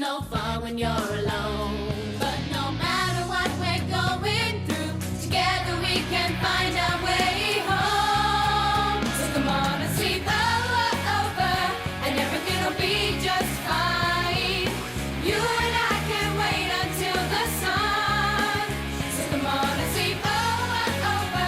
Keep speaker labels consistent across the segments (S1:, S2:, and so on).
S1: no fun when you're alone. But no matter what we're going through, together we can find our way home. So come on and sleep over, and everything will be just fine. You and I can wait until the sun. So come on and sleep over,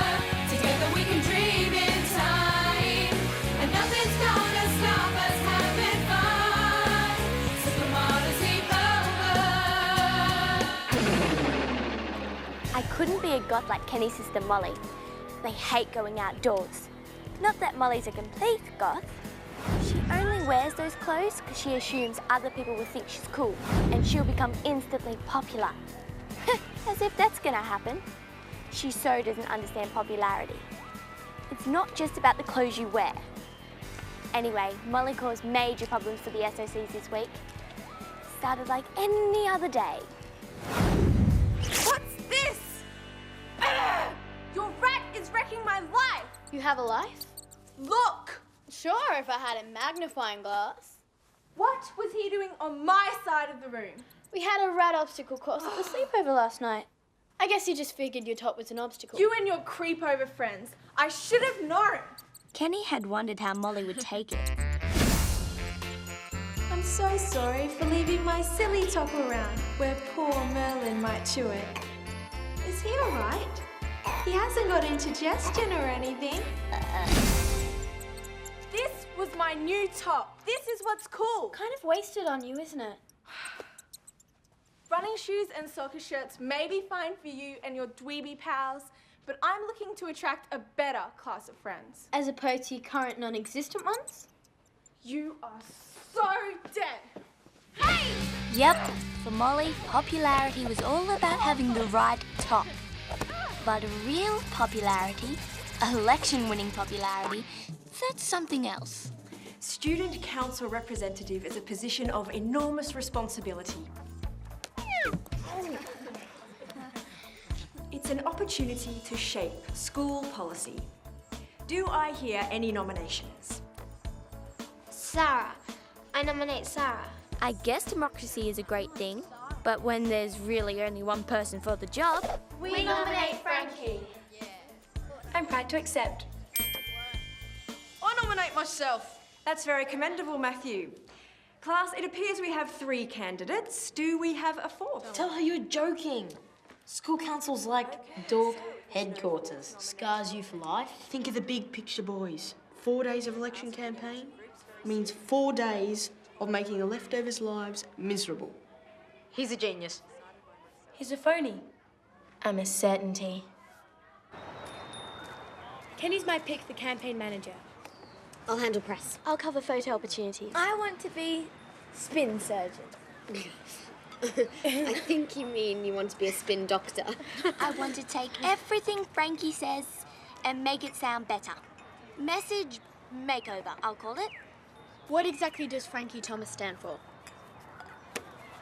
S1: together we can dream in time. And nothing's gonna stop us having fun. So come on and sleep over.
S2: I couldn't be a goth like Kenny's sister Molly. They hate going outdoors. Not that Molly's a complete goth. She only wears those clothes because she assumes other people will think she's cool and she'll become instantly popular. As if that's gonna happen. She so doesn't understand popularity. It's not just about the clothes you wear. Anyway, Molly caused major problems for the SOCs this week. Started like any other day.
S3: What's this? Your rat is wrecking my life!
S4: You have a life?
S3: Look!
S4: Sure, if I had a magnifying glass.
S3: What was he doing on my side of the room?
S4: We had a rat obstacle course at the sleepover last night. I guess you just figured your top was an obstacle.
S3: You and your creepover friends. I should have known.
S2: Kenny had wondered how Molly would take it.
S5: I'm so sorry for leaving my silly top around where poor Merlin might chew it. Is he all right? He hasn't got indigestion or anything.
S3: This was my new top. This is what's cool.
S4: Kind of wasted on you, isn't it?
S3: Running shoes and soccer shirts may be fine for you and your dweeby pals, but I'm looking to attract a better class of friends.
S4: As opposed to your current non-existent ones?
S3: You are so dead. Hey!
S2: Yep, for Molly, popularity was all about having the right top. But real popularity, election-winning popularity, that's something else.
S6: Student council representative is a position of enormous responsibility. It's an opportunity to shape school policy. Do I hear any nominations?
S7: Sarah. I nominate Sarah.
S2: I guess democracy is a great thing, but when there's really only one person for the job...
S7: We nominate Frankie.
S6: I'm proud to accept.
S8: I nominate myself.
S6: That's very commendable, Matthew. Class, it appears we have 3 candidates. Do we have a 4th?
S9: Tell her you're joking. School council's like dog headquarters. Scars you for life.
S8: Think of the big picture, boys. 4 days of election campaign means 4 days of making the leftovers' lives miserable.
S9: He's a genius.
S6: He's a phony.
S5: I'm a certainty.
S3: Kenny's my pick for campaign manager.
S4: I'll handle press.
S2: I'll cover photo opportunities.
S3: I want to be spin surgeon.
S4: I think you mean you want to be a spin doctor.
S2: I want to take everything Frankie says and make it sound better. Message makeover, I'll call it.
S4: What exactly does Frankie Thomas stand for?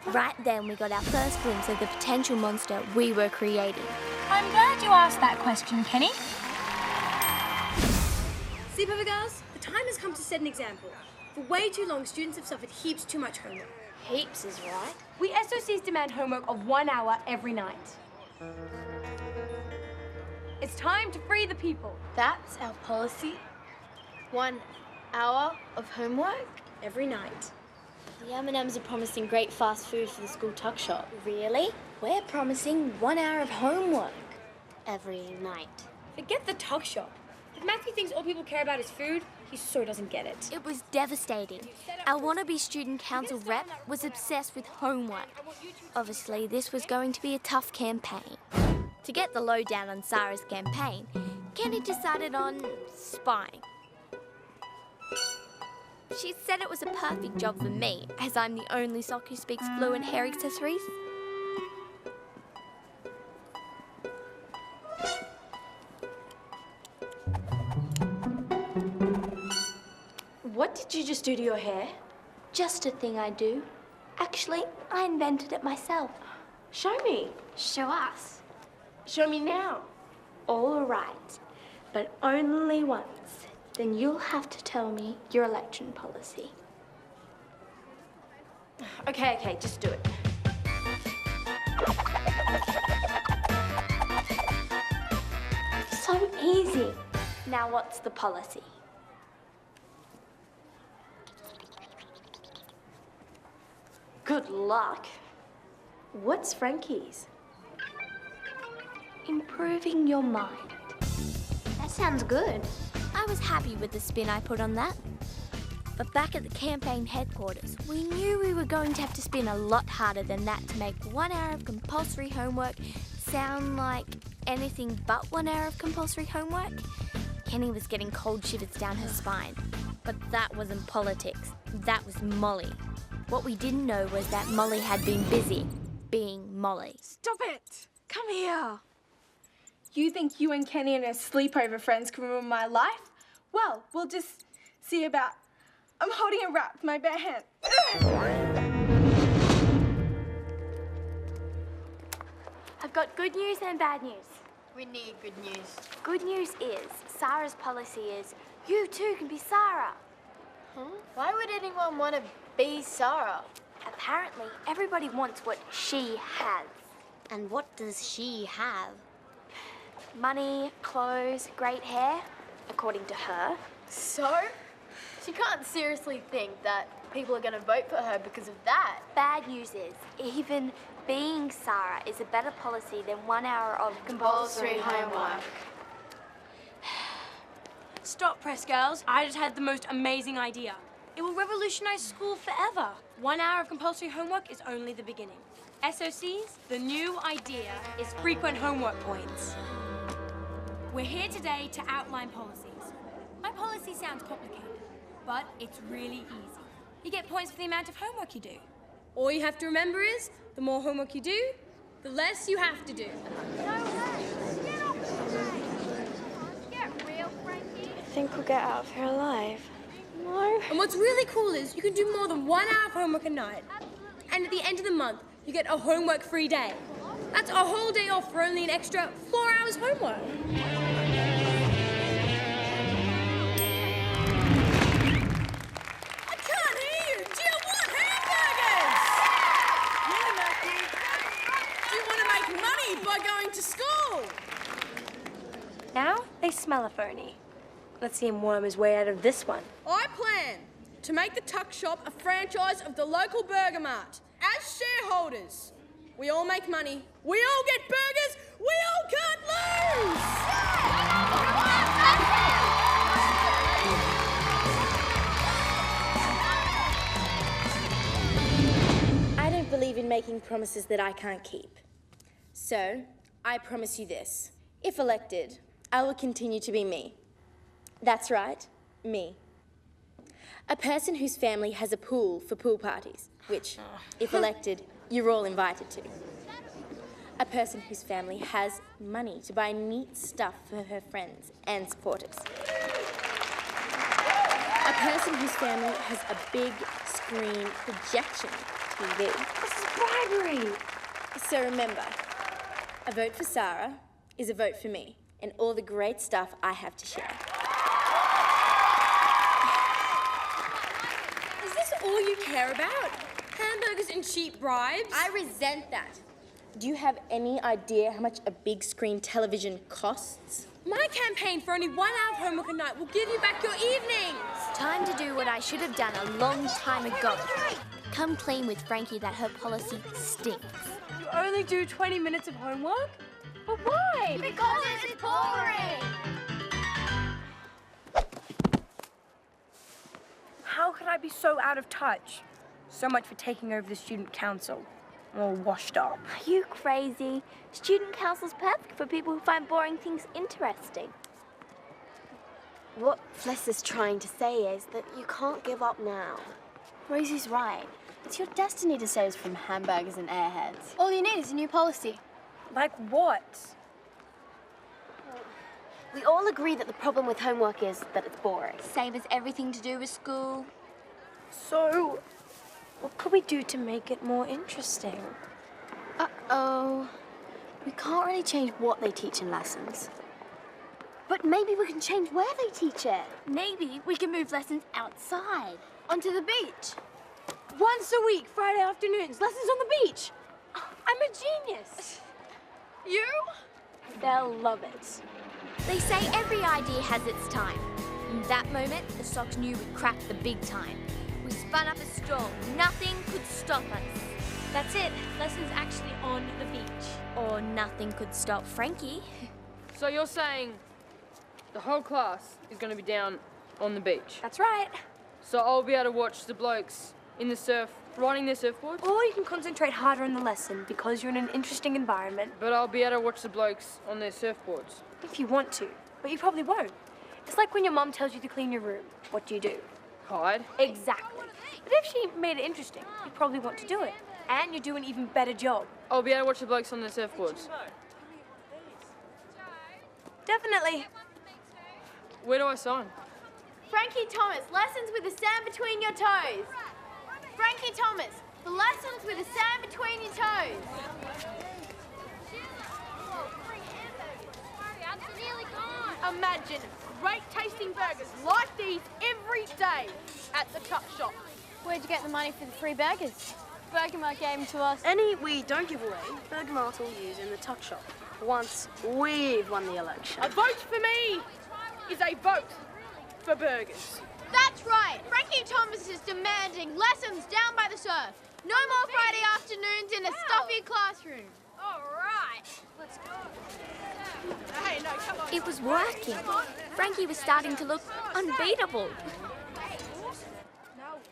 S2: Right then, we got our first glimpse of the potential monster we were creating.
S10: I'm glad you asked that question, Kenny.
S3: Sleepover girls, the time has come to set an example. For way too long, students have suffered heaps too much homework.
S4: Heaps is right.
S3: We SOCs demand homework of 1 hour every night. It's time to free the people.
S4: That's our policy. 1 hour of homework every night. The M&Ms are promising great fast food for the school tuck shop.
S2: Really? We're promising 1 hour of homework
S4: Every night.
S3: Forget the tuck shop. If Matthew thinks all people care about is food, he so doesn't get it.
S2: It was devastating. Our wannabe student council rep was obsessed with homework. Obviously, this was going to be a tough campaign. To get the lowdown on Sarah's campaign, Kenny decided on spying. She said it was a perfect job for me, as I'm the only sock who speaks fluent hair accessories.
S6: What did you just do to your hair?
S2: Just a thing I do. Actually, I invented it myself.
S6: Show me.
S2: Show us.
S6: Show me now.
S2: All right, but only once. Then you'll have to tell me your election policy.
S6: Okay, just do it.
S2: So easy. Now what's the policy?
S6: Good luck. What's Frankie's?
S2: Improving your mind.
S7: That sounds good.
S2: I was happy with the spin I put on that. But back at the campaign headquarters, we knew we were going to have to spin a lot harder than that to make 1 hour of compulsory homework sound like anything but 1 hour of compulsory homework. Kenny was getting cold shivers down her spine. But that wasn't politics. That was Molly. What we didn't know was that Molly had been busy being Molly.
S3: Stop it! Come here. You think you and Kenny and her sleepover friends can ruin my life? Well, we'll just see about... I'm holding a wrap with my bare hand.
S2: I've got good news and bad news.
S4: We need good news.
S2: Good news is, Sarah's policy is, you too can be Sarah.
S4: Huh? Why would anyone want to be Sarah?
S2: Apparently, everybody wants what she has.
S7: And what does she have?
S2: Money, clothes, great hair, according to her.
S4: So? She can't seriously think that people are going to vote for her because of that.
S2: Bad news is, even being Sarah is a better policy than 1 hour of compulsory homework.
S11: Stop, press girls. I just had the most amazing idea. It will revolutionize school forever. 1 hour of compulsory homework is only the beginning. SOCs, the new idea is frequent homework points. We're here today to outline policies. My policy sounds complicated, but it's really easy. You get points for the amount of homework you do. All you have to remember is, the more homework you do, the less you have to do.
S5: I think we'll get out of here alive. No.
S11: And what's really cool is you can do more than 1 hour of homework a night. And at the end of the month, you get a homework-free day. That's a whole day off for only an extra 4 hours homework. I can't hear you. Do you want hamburgers? Yeah, Matthew. Do you want to make money by going to school?
S12: Now they smell a phony. Let's see him worm his way out of this one.
S11: I plan to make the tuck shop a franchise of the local burger mart. As shareholders, we all make money, we all get burgers, we all can't lose!
S13: I don't believe in making promises that I can't keep. So, I promise you this. If elected, I will continue to be me. That's right, me. A person whose family has a pool for pool parties, which, if elected, you're all invited to. A person whose family has money to buy neat stuff for her friends and supporters. A person whose family has a big screen projection TV.
S12: This is bribery.
S13: So remember, a vote for Sarah is a vote for me and all the great stuff I have to share.
S11: Is this all you care about? Hamburgers and cheap bribes?
S13: I resent that. Do you have any idea how much a big screen television costs?
S11: My campaign for only 1 hour of homework a night will give you back your evenings.
S2: Time to do what I should have done a long time ago. Come clean with Frankie that her policy stinks.
S12: You only do 20 minutes of homework? But why?
S7: Because it's boring!
S12: How could I be so out of touch? So much for taking over the student council. I'm all washed up.
S2: Are you crazy? Student council's perfect for people who find boring things interesting.
S7: What Fliss is trying to say is that you can't give up now.
S4: Rosie's right. It's your destiny to save us from hamburgers and airheads. All you need is a new policy.
S12: Like what?
S7: We all agree that the problem with homework is that it's boring.
S2: Same as everything to do with school.
S12: So, what could we do to make it more interesting?
S4: Uh-oh. We can't really change what they teach in lessons.
S7: But maybe we can change where they teach it.
S2: Maybe we can move lessons outside.
S4: Onto the beach.
S7: Why
S11: Once a week, Friday afternoons, lessons on the beach. I'm a genius.
S3: You?
S2: They'll love it. They say every idea has its time. In that moment, the Sox knew we'd cracked the big time. We spun up a storm. Nothing could stop us.
S11: That's it. Lessons actually on the beach.
S2: Or nothing could stop Frankie.
S14: So you're saying the whole class is going to be down on the beach?
S11: That's right.
S14: So I'll be able to watch the blokes in the surf riding their surfboards?
S11: Or you can concentrate harder on the lesson because you're in an interesting environment.
S14: But I'll be able to watch the blokes on their surfboards.
S11: If you want to, but you probably won't. It's like when your mum tells you to clean your room. What do?
S14: Hide?
S11: Exactly. But if she made it interesting, you'd probably want to do it. And you'd do an even better job.
S14: I'll be able to watch the blokes on their surfboards.
S11: Definitely.
S14: Where do I sign?
S13: Frankie Thomas, lessons with the sand between your toes. Frankie Thomas, the lessons with the sand between your toes.
S3: Imagine great tasting burgers like these every day at the tuck shop.
S13: Where'd you get the money for the free burgers? Burger Mart gave them to us.
S8: Any we don't give away, Burger Mart will use in the tuck shop once we've won the election.
S3: A vote for me is a vote for burgers.
S13: That's right. Frankie Thomas is demanding lessons down by the surf. No more Friday afternoons in a stuffy classroom.
S3: All right. Let's go. Hey, no, come on.
S2: It was working. Frankie was starting to look unbeatable.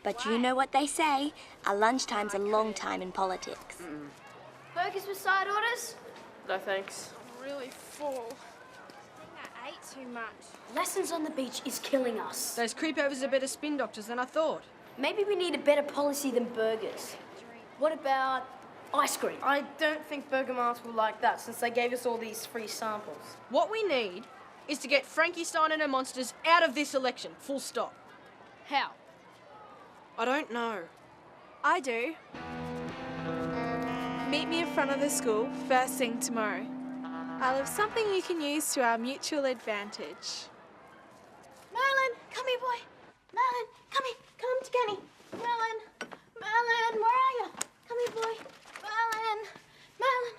S2: But you know what they say, a lunchtime's a long time in politics.
S13: Burgers with side orders?
S14: No thanks.
S3: I'm really full. I think I ate too much.
S4: Lessons on the beach is killing us.
S8: Those creepovers are better spin doctors than I thought.
S4: Maybe we need a better policy than burgers. What about ice cream?
S8: I don't think Burger Mart will like that since they gave us all these free samples. What we need is to get Frankenstein and her monsters out of this election, full stop.
S3: How?
S8: I don't know.
S3: I do. Meet me in front of the school first thing tomorrow. I'll have something you can use to our mutual advantage.
S13: Merlin, come here, boy. Merlin, come here. Come to Kenny. Merlin, Merlin, where are you? Come here, boy. Merlin, Merlin.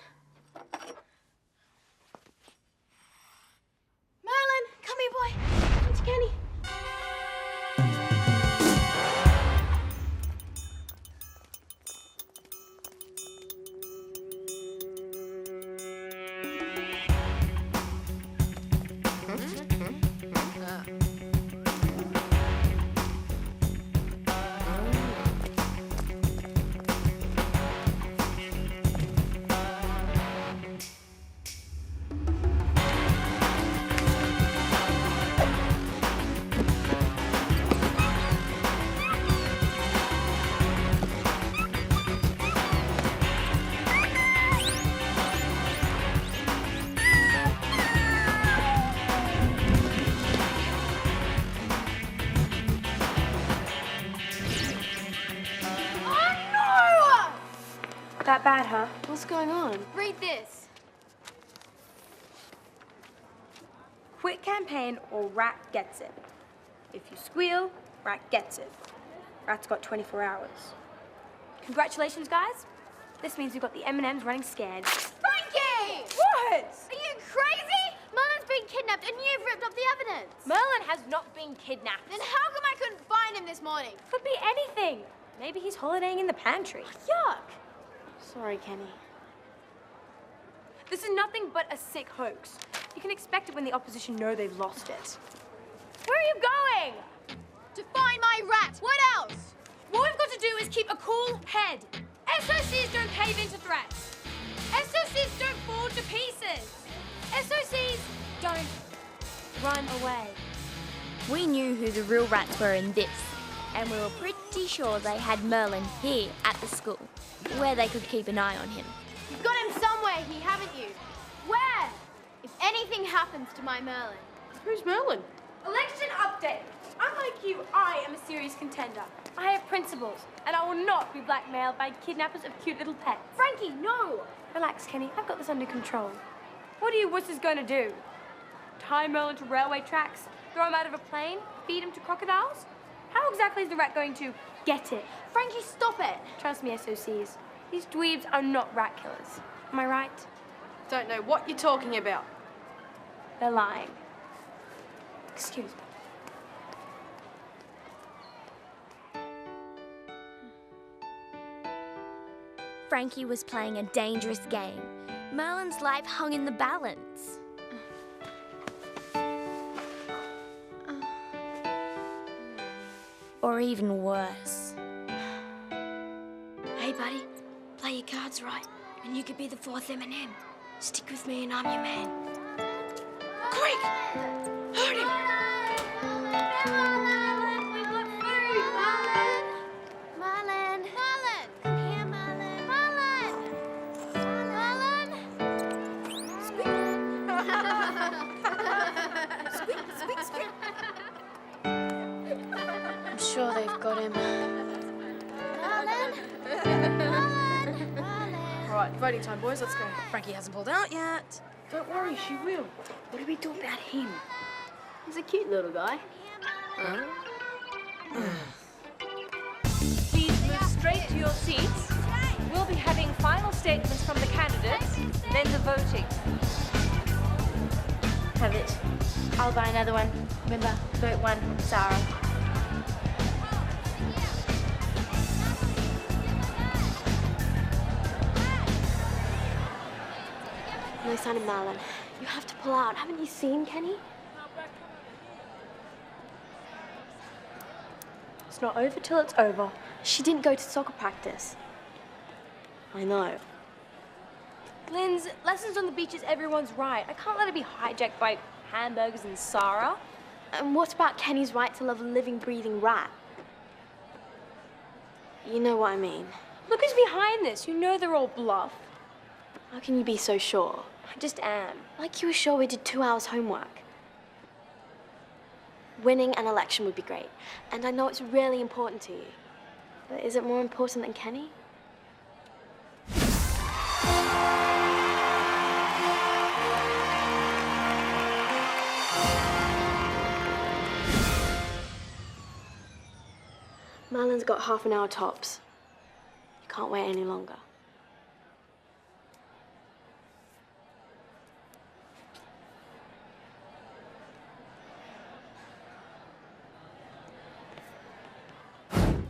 S13: Merlin, come here, boy. Come to Kenny.
S11: That bad, huh?
S13: What's going on? Read this.
S11: Quit campaign or Rat gets it. If you squeal, Rat gets it. Rat's got 24 hours. Congratulations, guys. This means we've got the M&Ms running scared.
S13: Frankie!
S11: What?
S13: Are you crazy? Merlin's been kidnapped and you've ripped up the evidence.
S11: Merlin has not been kidnapped.
S13: Then how come I couldn't find him this morning?
S11: Could be anything. Maybe he's holidaying in the pantry. Yuck.
S13: Sorry, Kenny.
S11: This is nothing but a sick hoax. You can expect it when the opposition know they've lost it. Where are you going?
S13: To find my rat. What else?
S11: What we've got to do is keep a cool head. SOCs don't cave into threats. SOCs don't fall to pieces. SOCs don't run away.
S2: We knew who the real rats were in this, and we were pretty sure they had Merlin here at the school, where they could keep an eye on him.
S13: You've got him somewhere here, haven't you? Where? If anything happens to my Merlin.
S8: Who's Merlin?
S11: Election update. Unlike you, I am a serious contender. I have principles, and I will not be blackmailed by kidnappers of cute little pets.
S13: Frankie, no!
S11: Relax, Kenny. I've got this under control. What are you wusses going to do? Tie Merlin to railway tracks? Throw him out of a plane? Feed him to crocodiles? How exactly is the rat going to get it.
S4: Frankie, stop it!
S11: Trust me, SOCs. These dweebs are not rat killers. Am I right?
S8: Don't know what you're talking about.
S11: They're lying. Excuse me.
S2: Frankie was playing a dangerous game. Merlin's life hung in the balance. Or even worse.
S4: Hey, buddy, play your cards right, and you could be the fourth M&M. Stick with me and I'm your man. Quick! Hurt him!
S2: Merlin! Merlin! Come here, Merlin! Merlin! Merlin!
S4: Squeak, squeak, squeak. I'm sure they've got him.
S8: All right, voting time, boys. Let's go.
S9: Frankie hasn't pulled out yet.
S8: Don't worry, she will.
S9: What do we do about him?
S4: He's a cute little guy.
S15: Please move straight to your seats. We'll be having final statements from the candidates, then the voting.
S13: Have it. I'll buy another one. Remember, vote one, Sarah.
S7: No sign of Marlon. You have to pull out. Haven't you seen Kenny?
S2: It's not over till it's over.
S7: She didn't go to soccer practice. I know.
S11: Linz, lessons on the beach is everyone's right. I can't let it be hijacked by hamburgers and Sarah.
S7: And what about Kenny's right to love a living, breathing rat? You know what I mean.
S11: Look who's behind this. You know they're all bluff.
S7: How can you be so sure?
S11: I just am.
S7: Like you were sure we did 2 hours homework. Winning an election would be great. And I know it's really important to you. But is it more important than Kenny? Marlon's got half an hour tops. You can't wait any longer.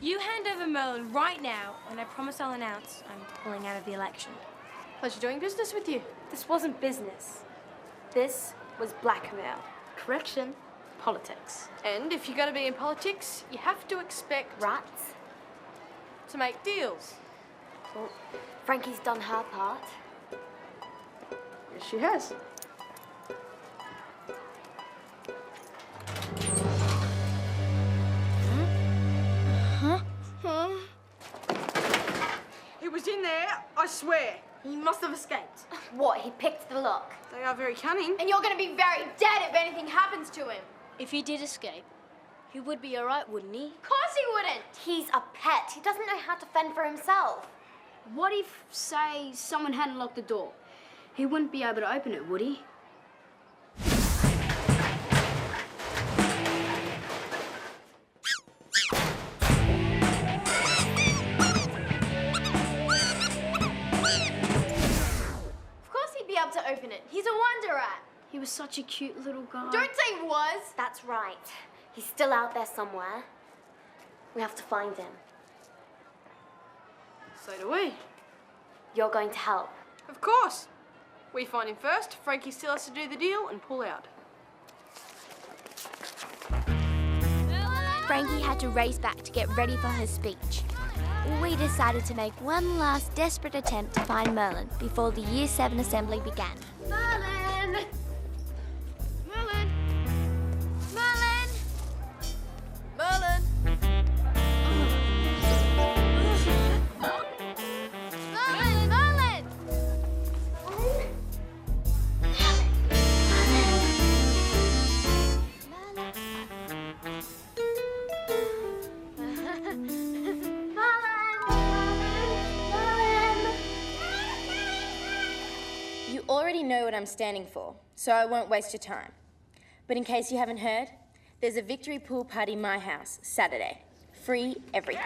S11: You hand over Merlin right now, and I promise I'll announce I'm pulling out of the election.
S8: Pleasure doing business with you.
S11: This wasn't business. This was blackmail.
S8: Correction.
S11: Politics.
S8: And if you're going to be in politics, you have to expect
S7: Rats?
S8: to make deals.
S7: Well, Frankie's done her part.
S8: Yes, she has. He was in there, I swear.
S4: He must have escaped.
S7: What, he picked the lock?
S8: They are very cunning.
S4: And you're gonna be very dead if anything happens to him.
S13: If he did escape, he would be all right, wouldn't he?
S4: Of course he wouldn't.
S7: He's a pet. He doesn't know how to fend for himself.
S16: What if, say, someone hadn't locked the door? He wouldn't be able to open it, would he?
S4: Of course he'd be able to open it. He's a wonder rat.
S16: He was such a cute little guy.
S4: Don't say was.
S7: That's right. He's still out there somewhere. We have to find him.
S8: So do we.
S7: You're going to help.
S8: Of course. We find him first. Frankie still has to do the deal and pull out.
S2: Frankie had to race back to get ready for her speech. We decided to make one last desperate attempt to find Merlin before the Year 7 assembly began.
S4: Merlin!
S11: Merlin!
S4: Merlin!
S11: Merlin!
S4: Merlin! Merlin!
S13: You already know what I'm standing for, so I won't waste your time. But in case you haven't heard, there's a victory pool party in my house, Saturday. free everything.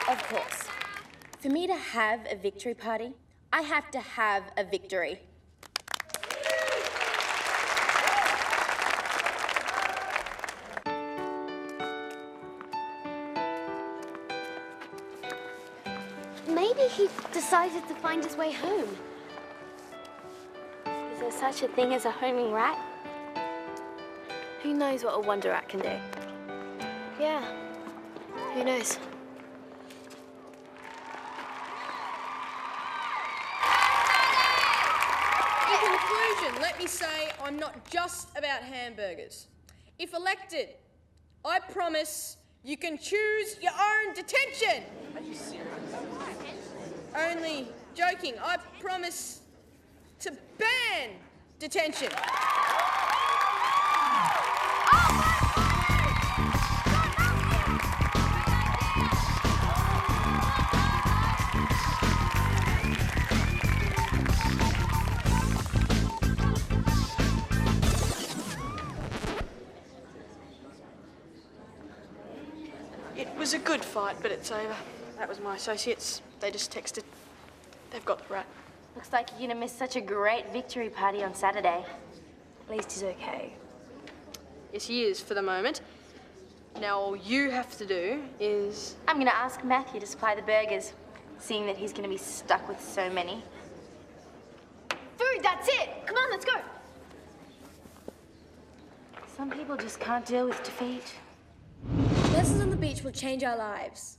S13: Of course, for me to have a victory party, I have to have a victory.
S7: Maybe he decided to find his way home.
S2: Is there such a thing as a homing rat?
S7: Who knows what a wonder rat can do? Yeah, who knows?
S8: In conclusion, let me say I'm not just about hamburgers. If elected, I promise you can choose your own detention. Are you serious? Only joking. I promise to ban detention.
S12: It was a good fight, but it's over. That was my associates. They just texted. They've got the rat.
S13: Looks like you're gonna miss such a great victory party on Saturday.
S7: At least he's okay.
S12: Yes, he is for the moment. Now all you have to do is...
S13: I'm gonna ask Matthew to supply the burgers, seeing that he's gonna be stuck with so many.
S16: Food, that's it! Come on, let's go!
S13: Some people just can't deal with defeat.
S17: Lessons on the beach will change our lives.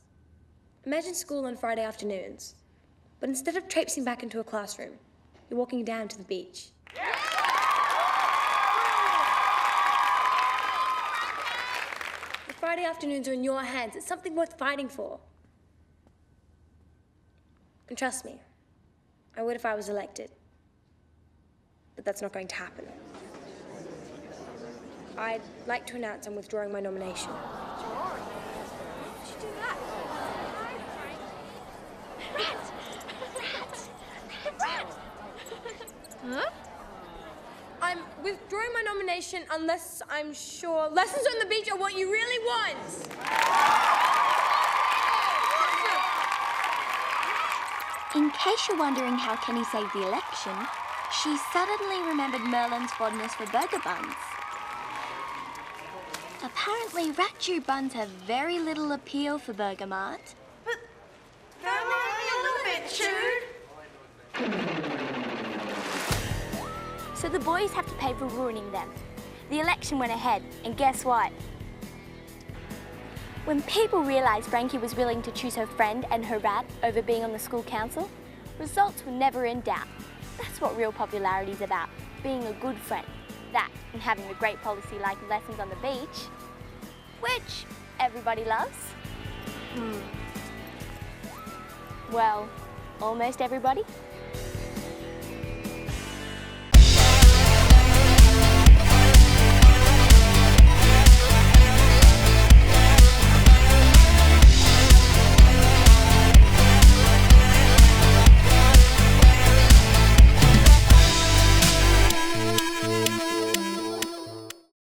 S17: Imagine school on Friday afternoons, but instead of traipsing back into a classroom, you're walking down to the beach. The Friday afternoons are in your hands. It's something worth fighting for. And trust me, I would if I was elected. But that's not going to happen. I'd like to announce I'm withdrawing my nomination.
S12: Huh? I'm withdrawing my nomination unless I'm sure lessons on the beach are what you really want.
S2: In case you're wondering how Kenny saved the election, she suddenly remembered Merlin's fondness for burger buns. Apparently, rat chew buns have very little appeal for Burger Mart.
S6: But they're only a little bit chewed.
S2: So the boys have to pay for ruining them. The election went ahead, and guess what? When people realised Frankie was willing to choose her friend and her rat over being on the school council, results were never in doubt. That's what real popularity is about, being a good friend. That and having a great policy like lessons on the beach, which everybody loves. Well, almost everybody.